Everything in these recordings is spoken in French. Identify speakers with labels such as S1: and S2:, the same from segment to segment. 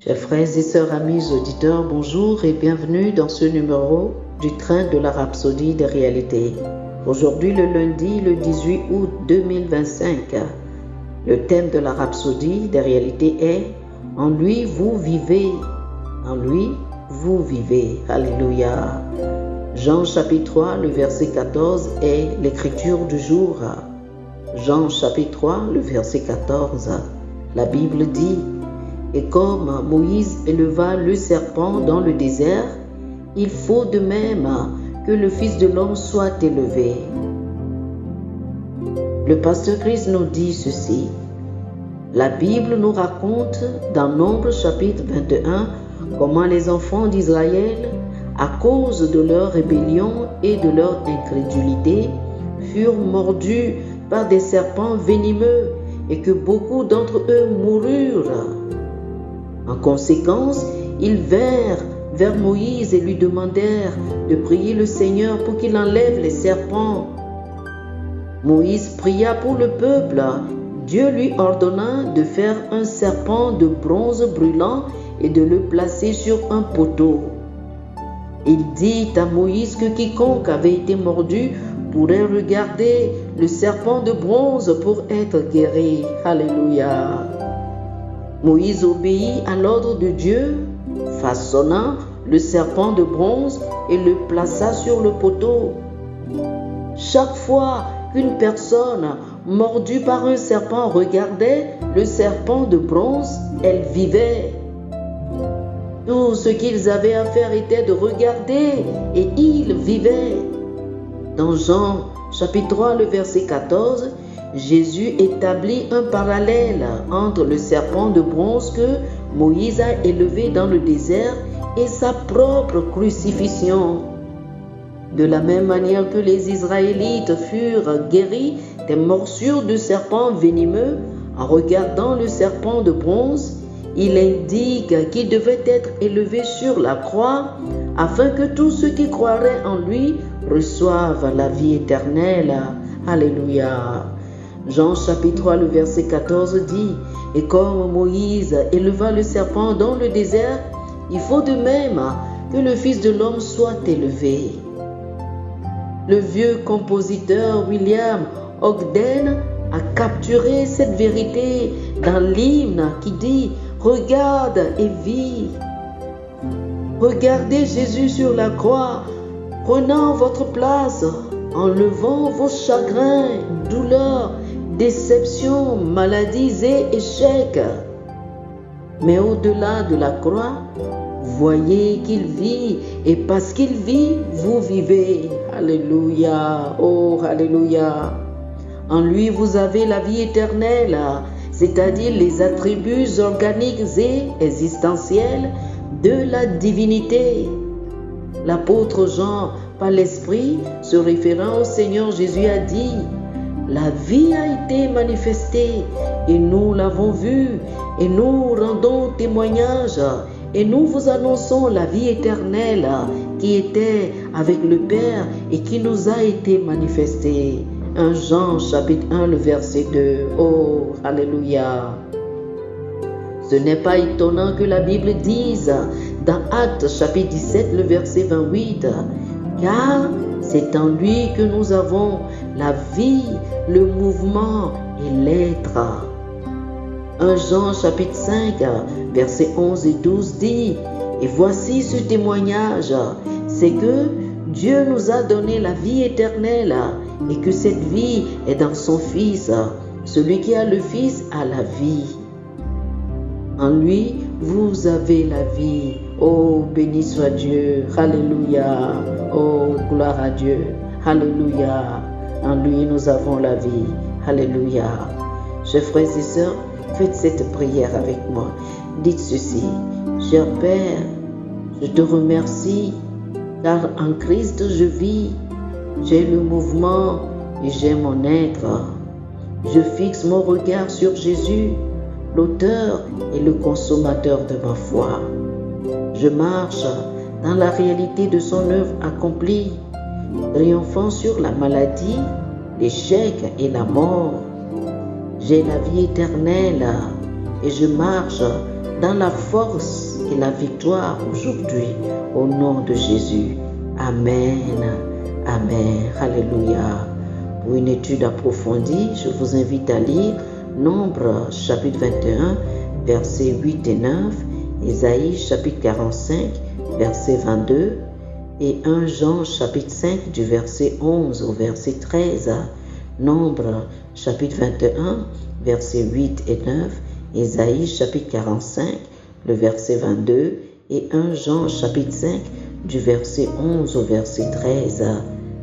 S1: Chers frères et sœurs, amis auditeurs, bonjour et bienvenue dans ce numéro du train de la rhapsodie des réalités. Aujourd'hui, le lundi, le 18 août 2025, le thème de la rhapsodie des réalités est « En lui, vous vivez ». En lui, vous vivez. Alléluia. Jean chapitre 3, le verset 14 est l'écriture du jour. Jean chapitre 3, le verset 14. La Bible dit « Et comme Moïse éleva le serpent dans le désert, il faut de même que le Fils de l'homme soit élevé. » Le pasteur Christ nous dit ceci. La Bible nous raconte dans Nombre chapitre 21 comment les enfants d'Israël, à cause de leur rébellion et de leur incrédulité, furent mordus par des serpents venimeux et que beaucoup d'entre eux moururent. En conséquence, ils vinrent vers Moïse et lui demandèrent de prier le Seigneur pour qu'il enlève les serpents. Moïse pria pour le peuple. Dieu lui ordonna de faire un serpent de bronze brûlant et de le placer sur un poteau. Il dit à Moïse que quiconque avait été mordu pourrait regarder le serpent de bronze pour être guéri. Alléluia. Moïse obéit à l'ordre de Dieu, façonna le serpent de bronze et le plaça sur le poteau. Chaque fois qu'une personne mordue par un serpent regardait le serpent de bronze, elle vivait. Tout ce qu'ils avaient à faire était de regarder et ils vivaient. Dans Jean chapitre 3, le verset 14, Jésus établit un parallèle entre le serpent de bronze que Moïse a élevé dans le désert et sa propre crucifixion. De la même manière que les Israélites furent guéris des morsures de serpents venimeux en regardant le serpent de bronze, il indique qu'il devait être élevé sur la croix afin que tous ceux qui croiraient en lui reçoivent la vie éternelle. Alléluia. Jean chapitre 3, le verset 14 dit « Et comme Moïse éleva le serpent dans le désert, il faut de même que le Fils de l'homme soit élevé. » Le vieux compositeur William Ogden a capturé cette vérité dans l'hymne qui dit « Regarde et vis ». Regardez Jésus sur la croix, prenant votre place, enlevant vos chagrins, douleurs, déceptions, maladies et échecs. Mais au-delà de la croix, voyez qu'il vit et parce qu'il vit, vous vivez. Alléluia. Oh, alléluia. En lui, vous avez la vie éternelle, c'est-à-dire les attributs organiques et existentiels de la divinité. L'apôtre Jean, par l'Esprit, se référant au Seigneur Jésus, a dit « La vie a été manifestée et nous l'avons vue et nous rendons témoignage et nous vous annonçons la vie éternelle qui était avec le Père et qui nous a été manifestée. » 1 Jean chapitre 1, le verset 2. Oh, alléluia. Ce n'est pas étonnant que la Bible dise dans Actes chapitre 17, le verset 28, car c'est en lui que nous avons la vie, le mouvement et l'être. 1 Jean chapitre 5, versets 11 et 12 dit, et voici ce témoignage, c'est que Dieu nous a donné la vie éternelle et que cette vie est dans son Fils. Celui qui a le Fils a la vie. En lui, vous avez la vie. Oh, béni soit Dieu. Alléluia. Oh, gloire à Dieu. Alléluia. En lui, nous avons la vie. Alléluia. Chers frères et sœurs, faites cette prière avec moi. Dites ceci. Cher Père, je te remercie car en Christ je vis. J'ai le mouvement et j'ai mon être. Je fixe mon regard sur Jésus, l'auteur et le consommateur de ma foi. Je marche dans la réalité de son œuvre accomplie, triomphant sur la maladie, l'échec et la mort. J'ai la vie éternelle et je marche dans la force et la victoire aujourd'hui, au nom de Jésus. Amen. Amen. Alléluia. Pour une étude approfondie, je vous invite à lire Nombre chapitre 21, versets 8 et 9, Ésaïe chapitre 45, verset 22, et 1 Jean chapitre 5 du verset 11 au verset 13. Nombre chapitre 21, versets 8 et 9, Ésaïe chapitre 45, le verset 22, et 1 Jean chapitre 5 du verset 11 au verset 13.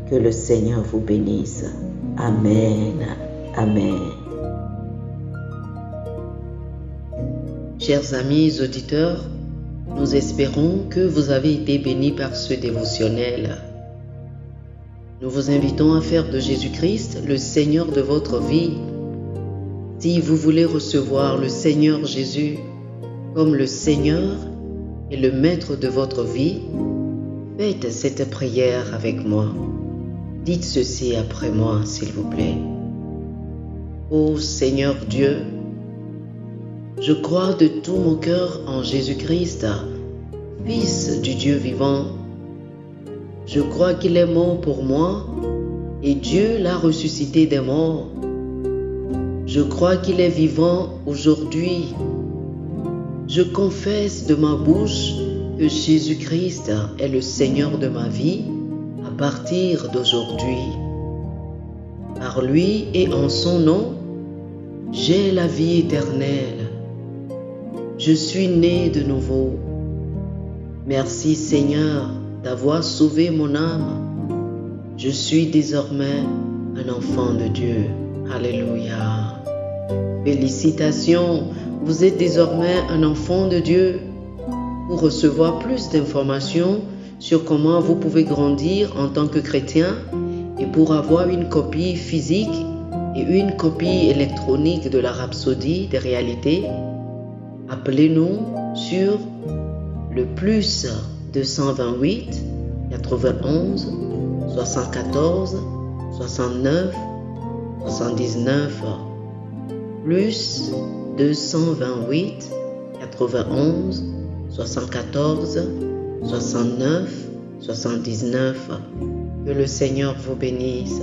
S1: Que le Seigneur vous bénisse. Amen. Amen. Chers amis auditeurs, nous espérons que vous avez été bénis par ce dévotionnel. Nous vous invitons à faire de Jésus-Christ le Seigneur de votre vie. Si vous voulez recevoir le Seigneur Jésus comme le Seigneur et le Maître de votre vie, faites cette prière avec moi. Dites ceci après moi, s'il vous plaît. Ô Seigneur Dieu, je crois de tout mon cœur en Jésus-Christ, Fils du Dieu vivant. Je crois qu'il est mort pour moi et Dieu l'a ressuscité des morts. Je crois qu'il est vivant aujourd'hui. Je confesse de ma bouche que Jésus-Christ est le Seigneur de ma vie à partir d'aujourd'hui. Par lui et en son nom, j'ai la vie éternelle. Je suis né de nouveau. Merci Seigneur d'avoir sauvé mon âme. Je suis désormais un enfant de Dieu. Alléluia. Félicitations, vous êtes désormais un enfant de Dieu. Pour recevoir plus d'informations sur comment vous pouvez grandir en tant que chrétien et pour avoir une copie physique et une copie électronique de la Rhapsodie des réalités, appelez-nous sur le plus 228 91 74 69 79 plus 228 91 74 69 79. Que le Seigneur vous bénisse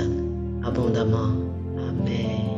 S1: abondamment. Amen.